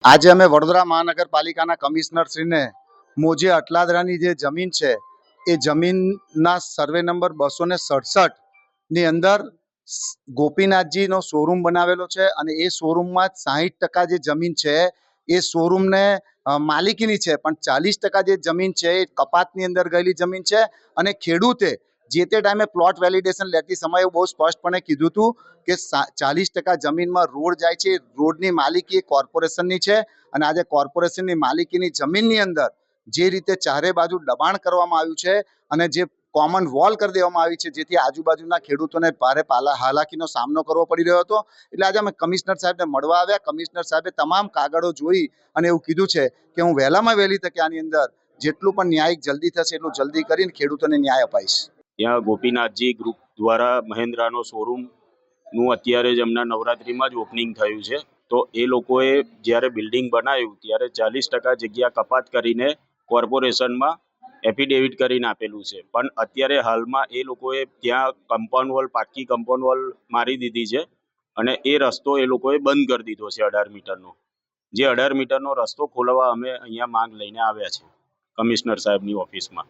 આજે અમે વડોદરા મહાનગરપાલિકાના કમિશનરશ્રીને મોજે અટલાદરાની જે જમીન છે એ જમીનના સર્વે નંબર 267ની અંદર ગોપીનાથજીનો શોરૂમ બનાવેલો છે અને એ શોરૂમમાં 60% જે જમીન છે એ શોરૂમને માલિકીની છે, પણ 40% જે જમીન છે એ કપાતની અંદર ગયેલી જમીન છે અને ખેડૂતે જે તે ટાઈમે પ્લોટ વેલિડેશન લેતી સમયે બહુ સ્પષ્ટપણે કીધું હતું કે 40% જમીનમાં રોડ જાય છે, રોડની માલિકી કોર્પોરેશનની છે અને આજે કોર્પોરેશનની માલિકીની જમીનની અંદર જે રીતે ચારે બાજુ દબાણ કરવામાં આવ્યું છે અને જે કોમન વોલ કરી દેવામાં આવી છે, જેથી આજુબાજુના ખેડૂતોને ભારે હાલાકીનો સામનો કરવો પડી રહ્યો હતો. એટલે આજે અમે કમિશનર સાહેબને મળવા આવ્યા. કમિશનર સાહેબે તમામ કાગળો જોઈ અને એવું કીધું છે કે હું વહેલામાં વહેલી તકે આની અંદર જેટલું પણ ન્યાયિક જલ્દી થશે એટલું જલ્દી કરીને ખેડૂતોને ન્યાય અપાઈશ. ત્યાં ગોપીનાથજી ગ્રુપ દ્વારા મહિન્દ્રાનો શોરૂમનું અત્યારે જ હમણાં નવરાત્રિમાં જ ઓપનિંગ થયું છે. તો એ લોકોએ જ્યારે બિલ્ડિંગ બનાવ્યું ત્યારે 40% જગ્યા કપાત કરીને કોર્પોરેશનમાં એફિડેવિટ કરીને આપેલું છે, પણ અત્યારે હાલમાં એ લોકોએ ત્યાં કમ્પાઉન્ડ વોલ, પાક્કી કમ્પાઉન્ડ વોલ મારી દીધી છે અને એ રસ્તો એ લોકોએ બંધ કરી દીધો છે 18 મીટરનો. જે 18 મીટરનો રસ્તો ખોલવા અમે અહીંયા માંગ લઈને આવ્યા છે કમિશનર સાહેબની ઓફિસમાં.